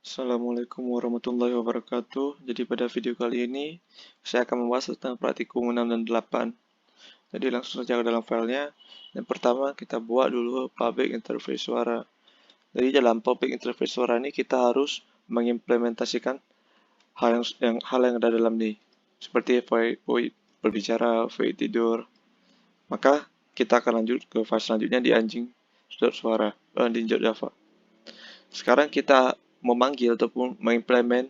Assalamualaikum warahmatullahi wabarakatuh. Jadi pada video kali ini saya akan membahas tentang praktikum 6 dan 8. Jadi langsung saja ke dalam filenya. Yang pertama kita buat dulu public interface suara. Jadi dalam public interface suara ini kita harus mengimplementasikan hal yang ada dalam ini. Seperti void berbicara, void tidur. Maka kita akan lanjut ke file selanjutnya di anjing.suara di Java. Sekarang kita memanggil ataupun mengimplement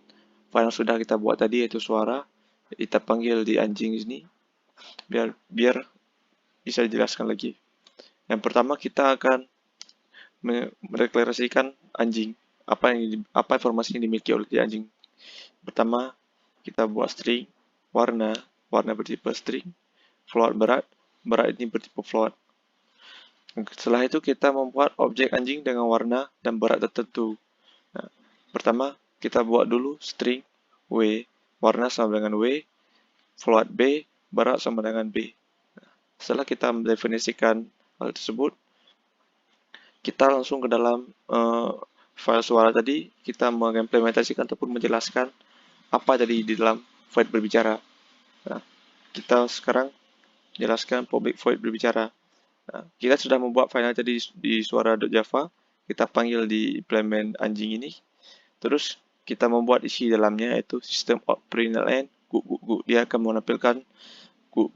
file yang sudah kita buat tadi, yaitu suara. Kita panggil di anjing ini biar bisa dijelaskan lagi. Yang pertama kita akan mendeklarasikan anjing, apa informasi yang dimiliki oleh di anjing. Pertama kita buat string, warna bertipe string, float berat ini bertipe float. Setelah itu kita membuat objek anjing dengan warna dan berat tertentu. Nah, pertama kita buat dulu string w, warna sama dengan w, float b, berat sama dengan b. Nah, setelah kita mendefinisikan hal tersebut, kita langsung ke dalam file suara tadi, kita mengimplementasikan ataupun menjelaskan apa tadi di dalam void berbicara. Nah, kita sekarang jelaskan public void berbicara. Nah, kita sudah membuat file tadi di suara.java, kita panggil di implement anjing ini, terus kita membuat isi dalamnya yaitu sistem out println dia akan menampilkan gu.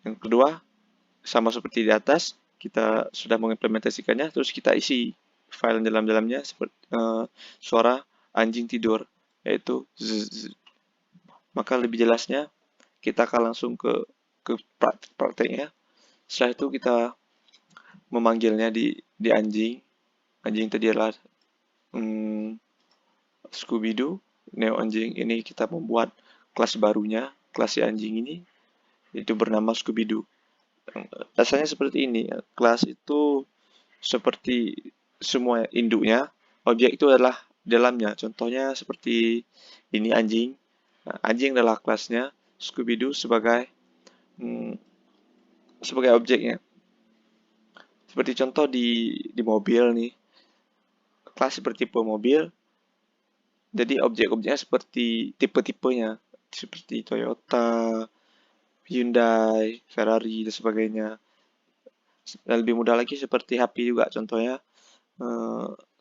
Yang kedua, sama seperti di atas, kita sudah mengimplementasikannya, terus kita isi file dalamnya seperti suara anjing tidur, yaitu zzz. Maka lebih jelasnya kita akan langsung ke prakteknya. Setelah itu kita memanggilnya di anjing. Anjing tadi adalah Scooby-Doo. Neo anjing ini kita membuat kelas barunya, kelas si anjing ini, itu bernama Scooby-Doo. Dasarnya seperti ini, kelas itu seperti semua induknya, objek itu adalah dalamnya. Contohnya seperti ini anjing. Nah, anjing adalah kelasnya, Scooby-Doo sebagai objeknya. Seperti contoh di mobil nih, kelas bertipe mobil, jadi objek-objeknya seperti tipe-tipenya, seperti Toyota, Hyundai, Ferrari, dan sebagainya. Dan lebih mudah lagi seperti HP juga, contohnya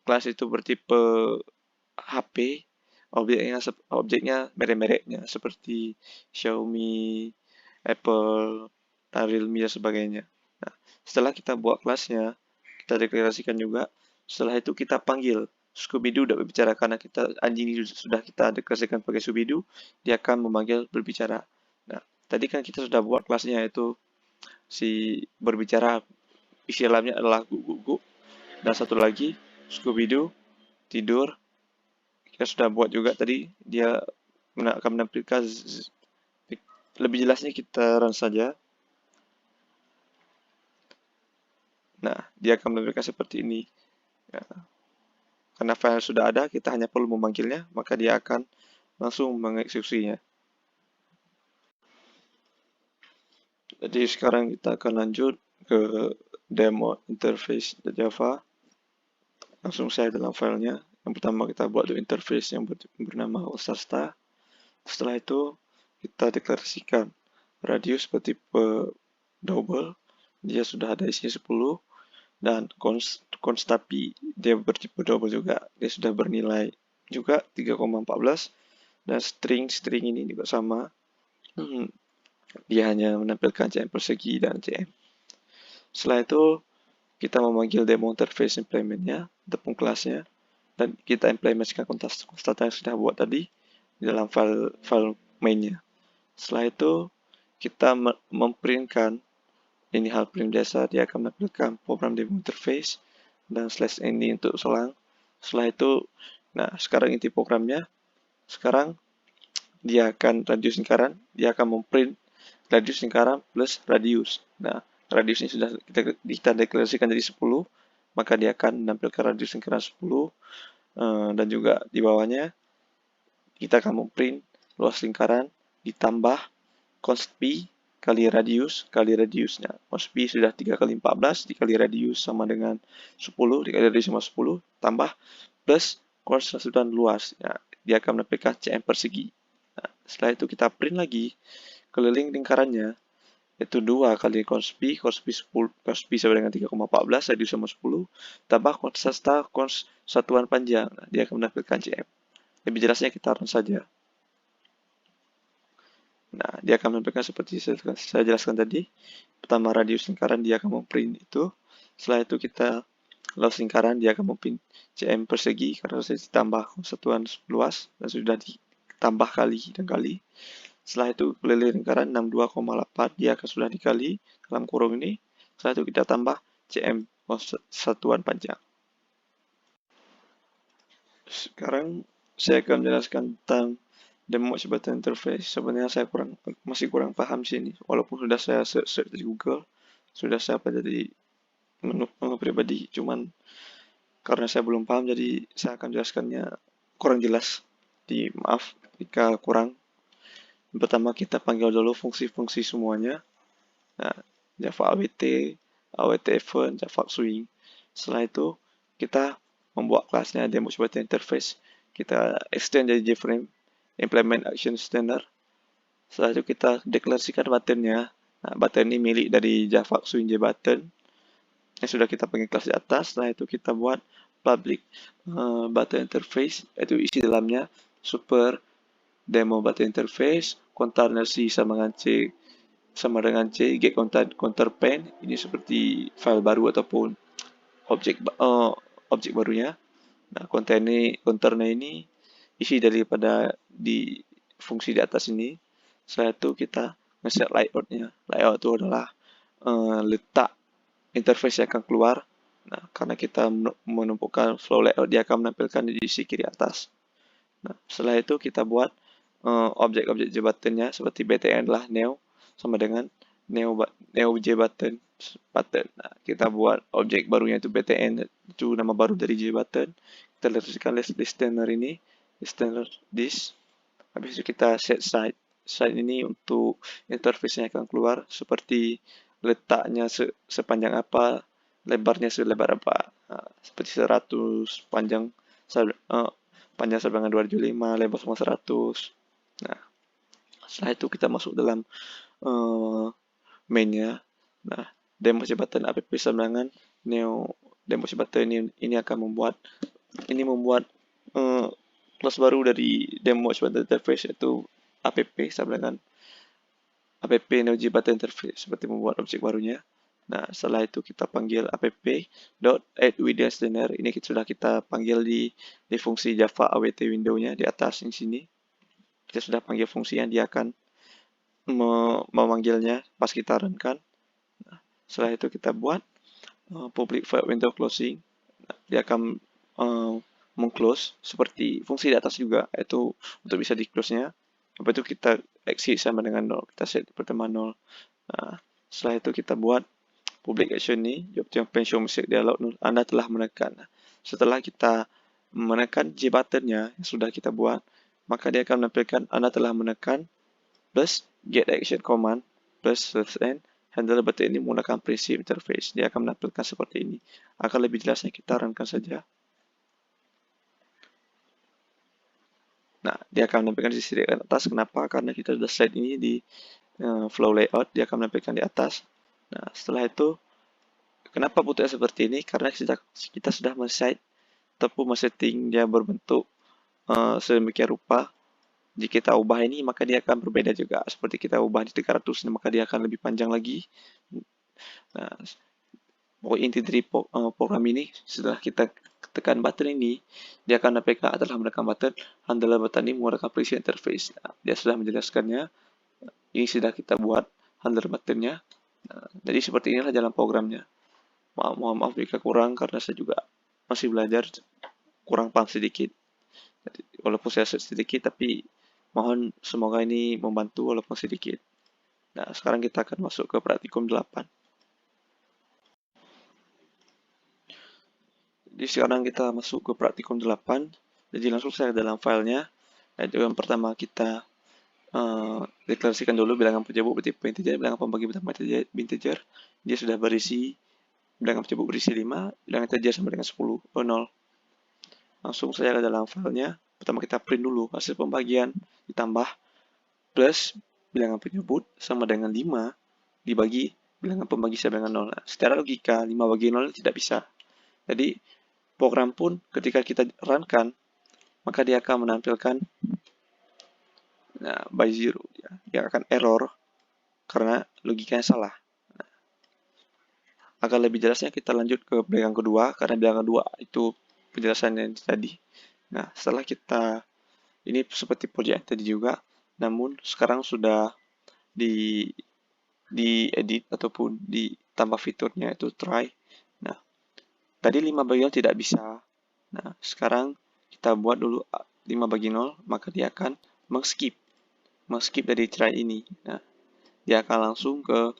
kelas itu bertipe HP, objeknya merek-mereknya seperti Xiaomi, Apple, Realme, dan sebagainya. Nah, setelah kita buat kelasnya, kita deklarasikan juga. Setelah itu kita panggil Scooby-Doo udah berbicara, karena anjing ini sudah kita deklarasikan sebagai Scooby-Doo, dia akan memanggil berbicara. Nah, tadi kan kita sudah buat kelasnya, yaitu si berbicara, isi dalamnya adalah gu. Dan satu lagi Scooby-Doo tidur, kita sudah buat juga tadi, dia akan menampilkan lebih jelasnya kita run saja. Nah, dia akan menampilkan seperti ini. Ya. Karena file sudah ada, kita hanya perlu memanggilnya, maka dia akan langsung mengeksekusinya. Jadi sekarang kita akan lanjut ke demo interface Java. Langsung saya dalam filenya. Yang pertama kita buat interface yang bernama All-Star. Setelah itu kita deklarasikan radius bertipe double, dia sudah ada isinya 10, dan const tapi dia bertipe double juga, dia sudah bernilai juga 3,14, dan string ini juga sama, dia hanya menampilkan CM persegi dan CM. Setelah itu kita memanggil demo interface implementnya ataupun kelasnya, dan kita implementasikan konstanta yang sudah buat tadi di dalam file mainnya. Setelah itu kita memprintkan ini hal print biasa, dia akan menampilkan program demo interface dan slash ini untuk selang. Setelah itu, nah sekarang inti programnya, sekarang dia akan radius lingkaran, dia akan memprint radius lingkaran plus radius. Nah, radius ini sudah kita deklarasikan jadi 10, maka dia akan menampilkan radius lingkaran 10, dan juga di bawahnya kita akan memprint luas lingkaran ditambah const p kali radiusnya. Const p sudah 3 kali 14 dikali radius sama dengan 10, dikali radius sama 10, tambah plus course satuan luas. Nah, dia akan menampilkan cm persegi. Nah, setelah itu kita print lagi keliling lingkarannya, yaitu 2 kali cos pi 10, cos pi sama dengan 3,14, radius sama 10, tambah cos serta cos satuan panjang. Nah, dia akan menampilkan cm. Lebih jelasnya kita run saja. Nah, dia akan menampilkan seperti saya jelaskan tadi. Pertama radius lingkaran dia akan memprint itu. Setelah itu kita luas lingkaran dia akan memprint cm persegi karena sudah ditambah satuan luas dan sudah ditambah kali dan kali. Setelah itu keliling lingkaran 62,8 dia akan sudah dikali dalam kurung ini. Setelah itu kita tambah cm satuan panjang. Sekarang saya akan menjelaskan tentang demo jabatan interface. Sebenarnya saya masih kurang paham sini. Walaupun sudah saya search di Google, sudah saya pelajari menu pribadi, cuman karena saya belum paham jadi saya akan jelaskannya kurang jelas. Maaf jika kurang. Pertama kita panggil dulu fungsi-fungsi semuanya. Nah, Java AWT, AWT event, Java swing. Setelah itu kita membuat kelasnya demo jabatan interface. Kita extend jadi JFrame, implement action standard. Setelah itu kita deklarasikan buttonnya. Nah, button ini milik dari Java swing JButton yang sudah kita panggil kelas di atas. Setelah itu kita buat public button interface, yaitu isi dalamnya super demo button interface, container C sama dengan C, get counter pen. Ini seperti file baru ataupun objek barunya. Nah, kontainer ini isi daripada di fungsi di atas ini. Setelah itu kita nge-set layout-nya. Layout itu adalah letak interface yang akan keluar. Nah, karena kita menumpukan flow layout, dia akan menampilkan di sisi kiri atas. Nah, setelah itu kita buat objek-objek JButton-nya seperti btn adalah neo sama dengan neo JButton. Nah, kita buat objek barunya itu btn, itu nama baru dari JButton. Kita letakkan listener ini, listener this. Habis itu kita set side. Side ini untuk interface yang akan keluar seperti letaknya sepanjang apa, lebarnya selebar apa. Nah, seperti 100, panjang sama dengan 275, lebar sama 100. Nah, setelah itu kita masuk dalam mainnya. Nah, demo jabatan app sama dengan neo demo jabatan ini akan membuat kelas baru dari demo jabatan interface, yaitu app sama dengan app neo jabatan interface, seperti membuat objek barunya. Nah, setelah itu kita panggil app.add_with_listener. Ini sudah kita panggil di fungsi Java AWT window-nya di atas di sini. Kita sudah panggil fungsi yang dia akan memanggilnya pas kita run-kan. Nah, setelah itu kita buat public void window closing. Nah, dia akan meng-close seperti fungsi di atas juga, yaitu untuk bisa di-close-nya. Lepas itu kita exit sama dengan 0. Kita set pertama 0. Nah, setelah itu kita buat public action ini, job pension message dialog Anda telah menekan. Setelah kita menekan J button-nya yang sudah kita buat, maka dia akan menampilkan Anda telah menekan plus get action command plus /n. Handle button ini menggunakan prinsip interface. Dia akan menampilkan seperti ini. Akan lebih jelasnya kita runkan saja. Nah, dia akan menampilkan di sisi atas. Kenapa? Karena kita sudah slide ini di flow layout, dia akan menampilkan di atas. Nah, setelah itu, kenapa bentuknya seperti ini? Karena kita sudah men-set ataupun men-setting dia berbentuk sedemikian rupa. Jika kita ubah ini, maka dia akan berbeda juga. Seperti kita ubah di 300, maka dia akan lebih panjang lagi. Nah, inti dari program ini, setelah kita tekan button ini, dia akan menampilkan adalah menekan button, handle button ini menggunakan prinsip interface. Nah, dia sudah menjelaskannya. Ini sudah kita buat handle buttonnya. Nah, jadi seperti inilah jalan programnya. Mohon maaf jika kurang karena saya juga masih belajar, kurang paham sedikit. Jadi, walaupun saya sedikit, tapi mohon semoga ini membantu walaupun sedikit. Nah, sekarang kita akan masuk ke praktikum 8. Jadi sekarang kita masuk ke praktikum 8. Jadi langsung saya dalam filenya. Jadi yang pertama kita deklarasikan dulu bilangan penjabuk bertipe integer, bilangan pembagi bertipe integer. Dia sudah berisi bilangan penjabuk berisi 5, bilangan integer sama dengan 10, 0. langsung saja ke dalam filenya. Pertama kita print dulu hasil pembagian, ditambah plus bilangan penyebut sama dengan 5 dibagi bilangan pembagi sama dengan 0. Nah, secara logika 5 bagi 0 tidak bisa. Jadi program pun ketika kita runkan, maka dia akan menampilkan by zero. Dia akan error karena logikanya salah. Agar lebih jelasnya kita lanjut ke bilangan kedua, karena bilangan kedua itu penjelasannya tadi. Nah, setelah kita, ini seperti project tadi juga, namun sekarang sudah di edit ataupun ditambah fiturnya itu try. Nah, tadi 5 bagi 0 tidak bisa. Nah, sekarang kita buat dulu 5 bagi 0, maka dia akan mengskip dari try ini. Nah, dia akan langsung ke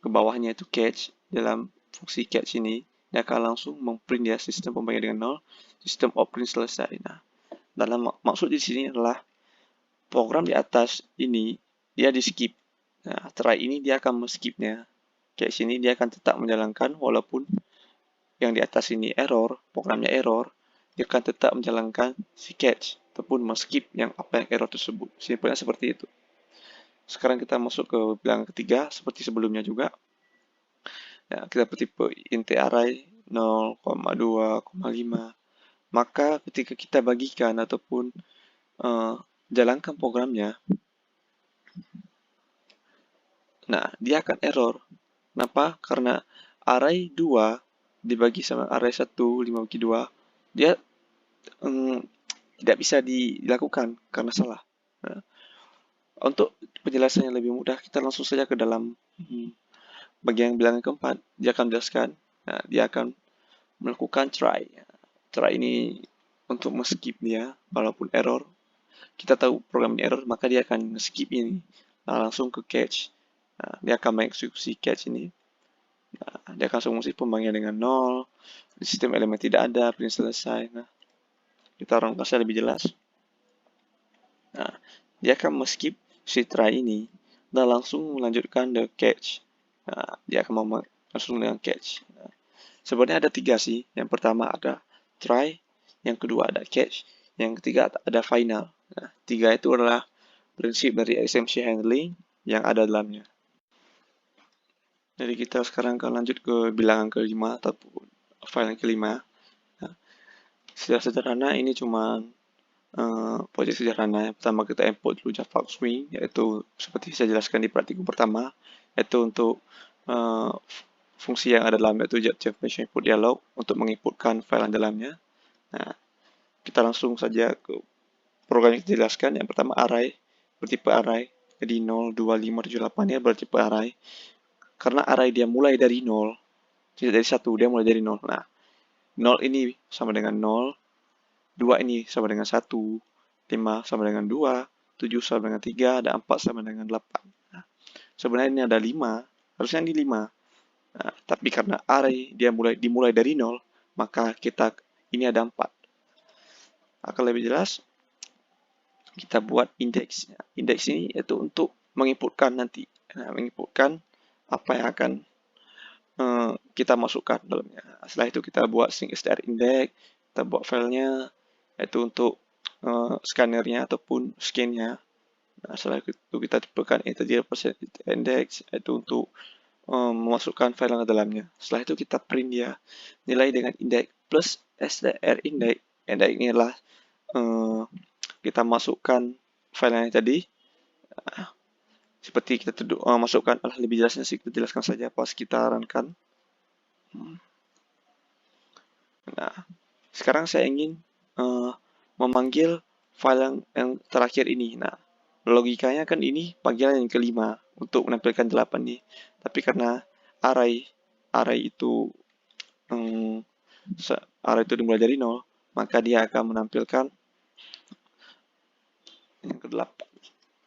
bawahnya itu catch. Dalam fungsi catch ini, dia akan langsung memprint ya sistem pembagian dengan 0, sistem of print selesai. Nah, dalam maksud di sini adalah program di atas ini dia di skip. Nah, try ini dia akan men-skipnya. Catch ini dia akan tetap menjalankan walaupun yang di atas ini error, programnya error, dia akan tetap menjalankan si catch ataupun men-skip yang apa yang error tersebut. Simpelnya seperti itu. Sekarang kita masuk ke bilangan ketiga seperti sebelumnya juga. Ya, kita tipe int array 0,2,5. Maka ketika kita bagikan ataupun jalankan programnya, nah dia akan error. Kenapa? Karena array 2 dibagi sama array 1, 5 bagi 2, dia tidak bisa dilakukan karena salah. Nah, untuk penjelasan yang lebih mudah, kita langsung saja ke dalam bagian bilangan keempat. Dia akan menjelaskan, nah, dia akan melakukan try. Try ini untuk men-skip dia, walaupun error. Kita tahu programnya error, maka dia akan skip ini. Nah, langsung ke catch. Nah, dia akan mengeksekusi catch ini. Nah, dia akan langsung mengisi pembagian dengan 0. Sistem elemen tidak ada, print selesai. Nah, kita rangkai saja lebih jelas. Nah, dia akan men-skip si try ini dan langsung melanjutkan the catch. Nah, dia akan langsung dengan catch. Nah, sebenarnya ada 3 sih. Yang pertama ada try, yang kedua ada catch, yang ketiga ada final. Nah, 3 itu adalah prinsip dari exception handling yang ada dalamnya. Jadi kita sekarang akan lanjut ke bilangan kelima ataupun file yang kelima. Nah, secara sederhana ini cuma project sederhana. Yang pertama kita import dulu Java Swing, yaitu seperti saya jelaskan di praktikum pertama, yaitu untuk fungsi yang ada dalamnya itu Java Input Dialog untuk menginputkan file yang dalamnya. Nah, kita langsung saja ke program yang kita jelaskan. Yang pertama array, bertipe array, jadi 0, 2, 5, 7, 8 ya bertipe array. Karena array dia mulai dari 0, tidak dari 1, dia mulai dari 0. Nah, 0 ini sama dengan 0, 2 ini sama dengan 1, 5 sama dengan 2, 7 sama dengan 3, dan 4 sama dengan 8. Nah, sebenarnya ini ada 5, harusnya ini 5. Nah, tapi karena array dia dimulai dari 0, maka ini ada 4. Akan lebih jelas, kita buat indeks. Indeks ini yaitu untuk menginputkan nanti. Nah, menginputkan apa yang akan kita masukkan dalamnya. Setelah itu kita buat string str index, kita buat filenya, yaitu untuk scannernya ataupun scan-nya. Nah, setelah itu kita tipekan integer index, yaitu untuk memasukkan file yang ke dalamnya. Setelah itu kita print dia nilai dengan index plus str index. Index ini adalah kita masukkan file yang tadi. Seperti kita masukkan, lebih jelasnya sih kita jelaskan saja pas kita runkan. Nah, sekarang saya ingin memanggil file yang terakhir ini. Nah, logikanya kan ini panggilan yang kelima untuk menampilkan 8 nih. Tapi karena array itu dimulai dari 0, maka dia akan menampilkan yang ke-8.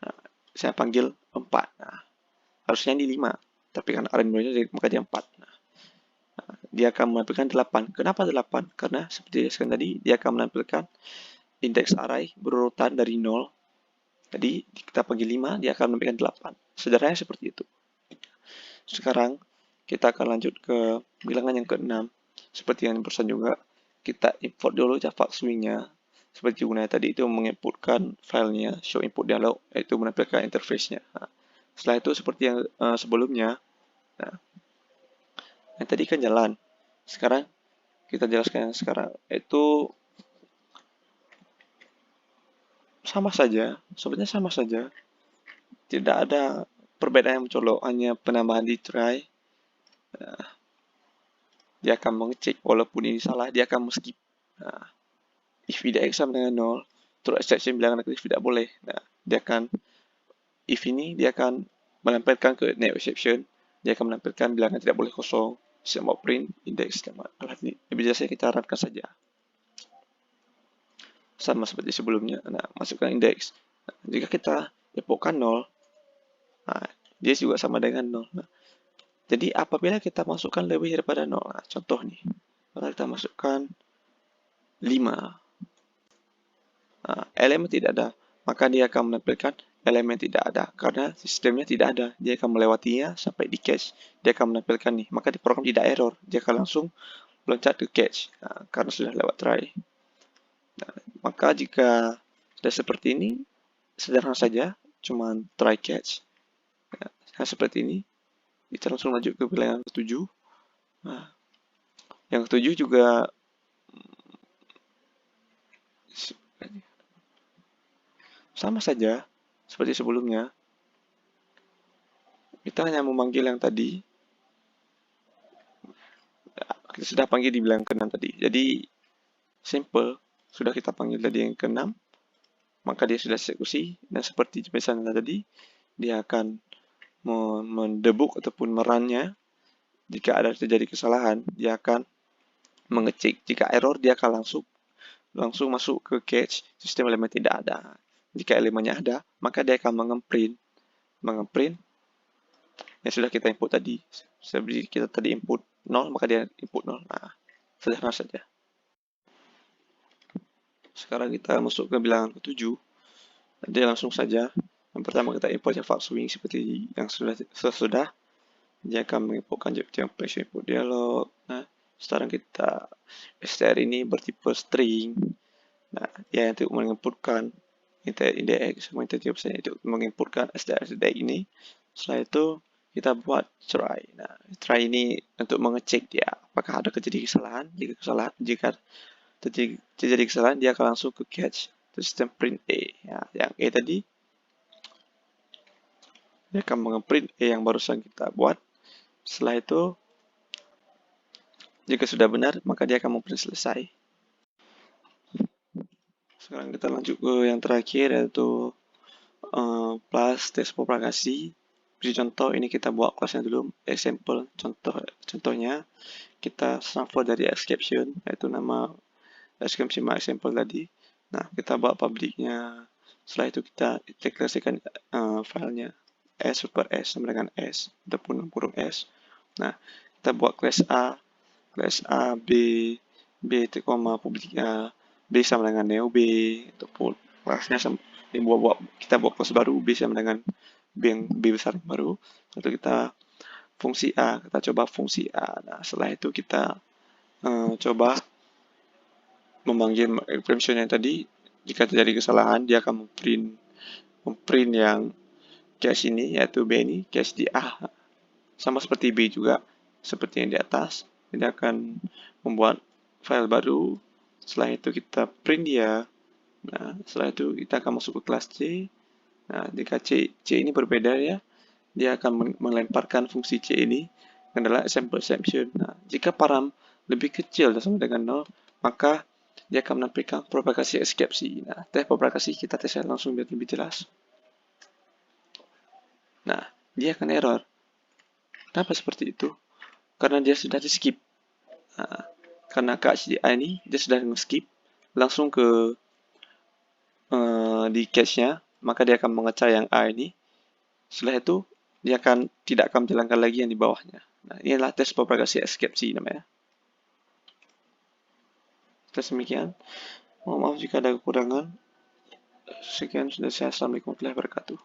Nah, saya panggil 4. Nah, harusnya ini 5, tapi karena array dimulai maka dia 4. Nah, dia akan menampilkan 8. Kenapa 8? Karena seperti yang tadi, dia akan menampilkan indeks array berurutan dari 0. Jadi kita panggil 5, dia akan menampilkan 8. Sederhananya seperti itu. Sekarang kita akan lanjut ke bilangan yang ke-6. Seperti yang barusan juga, kita import dulu Java swing-nya. Seperti gunanya tadi itu menginputkan filenya show input dialog, yaitu menampilkan interface-nya. Nah, setelah itu seperti yang sebelumnya, nah, yang tadi kan jalan. Sekarang kita jelaskan yang sekarang, yaitu sama saja, sebenarnya sama saja. Tidak ada perbedaan yang mencolok, hanya penambahan di try. Dia akan mengecek walaupun ini salah, dia akan skip. Nah, if tidak sama dengan 0, terus exception bilangan negatif tidak boleh. Nah, dia akan if ini dia akan menampilkan ke no exception, dia akan menampilkan bilangan tidak boleh kosong. Saya mau print index alat ini. Lebih jelasnya kita harapkan saja. Sama seperti sebelumnya. Nah, masukkan index. Nah, jika kita importkan 0, nah, dia juga sama dengan 0. Nah, jadi apabila kita masukkan lebih daripada 0, nah, contoh nih, kalau kita masukkan 5, nah, elemen tidak ada, maka dia akan menampilkan elemen tidak ada, karena sistemnya tidak ada. Dia akan melewatinya sampai di cache. Dia akan menampilkan nih, maka di program tidak error. Dia akan langsung loncat ke cache, nah, karena sudah lewat try. Nah, maka jika sudah seperti ini, sederhana saja, cuman try catch. Nah, seperti ini, kita langsung lanjut ke bilangan ke-7. Nah, yang ke-7 juga sama saja seperti sebelumnya. Kita hanya memanggil yang tadi. Kita sudah panggil di bilangan ke-6 tadi. Jadi, simple. Sudah kita panggil tadi yang ke-6. Maka dia sudah eksekusi. Dan seperti misalnya tadi, dia akan mendebug ataupun merannya. Jika ada terjadi kesalahan, dia akan mengecek. Jika error, dia akan langsung masuk ke cache. Sistem elemen tidak ada. Jika elemennya ada, maka dia akan mengeprint yang sudah kita input tadi. Seperti kita tadi input 0, maka dia input 0. Nah, sederhana saja. Sekarang kita masuk ke bilangan ke-7. Dia langsung saja. Yang pertama kita import Java swing seperti yang sudah. Dia akan mengimportkan Java input dialog. Nah, sekarang kita str ini bertipe string. Nah, dia untuk menginputkan index sama integer itu menginputkan str ini. Setelah itu kita buat try. Nah, try ini untuk mengecek dia apakah ada terjadi kesalahan. Jika terjadi kesalahan, dia akan langsung ke catch sistem print A. Ya, yang A tadi dia akan mengeprint A yang barusan kita buat. Setelah itu, jika sudah benar, maka dia akan memprint selesai. Sekarang kita lanjut ke yang terakhir, yaitu plus test propagasi. Beri contoh, ini kita buat kelasnya dulu, example. Contohnya, kita transfer dari exception, yaitu nama exception my example tadi. Nah, kita buat publicnya. Setelah itu kita deklarasikan filenya s super s sama dengan s ataupun kurung s. Nah, kita buat class A, B itu koma publiknya B sama dengan neo B ataupun kelasnya kita buat kelas baru B sama dengan B besar yang baru. Lalu kita fungsi A, kita coba fungsi A. Nah, setelah itu kita coba memanggil exception yang tadi. Jika terjadi kesalahan, dia akan memprint yang cache ini, yaitu B ini, cache di A. Sama seperti B juga, seperti yang di atas. Dia akan membuat file baru. Setelah itu kita print dia. Nah, setelah itu kita akan masuk ke kelas C. Nah, jika C ini berbeda ya, dia akan melemparkan fungsi C ini adalah sample exception. Nah, jika param lebih kecil dan sama dengan 0, maka dia akan menampilkan propagasi eksepsi. Nah, tes propagasi kita tes langsung biar lebih jelas. Nah, dia akan error. Kenapa seperti itu? Karena dia sudah di skip. Nah, karena KHDI ini dia sudah skip langsung ke di cache-nya, maka dia akan mengecek yang A ini. Setelah itu dia tidak akan menjalankan lagi yang di bawahnya. Nah, inilah tes propagasi eksepsi namanya. Tes demikian. Mohon maaf jika ada kekurangan. Sekian sudah saya. Assalamualaikum warahmatullahi wabarakatuh.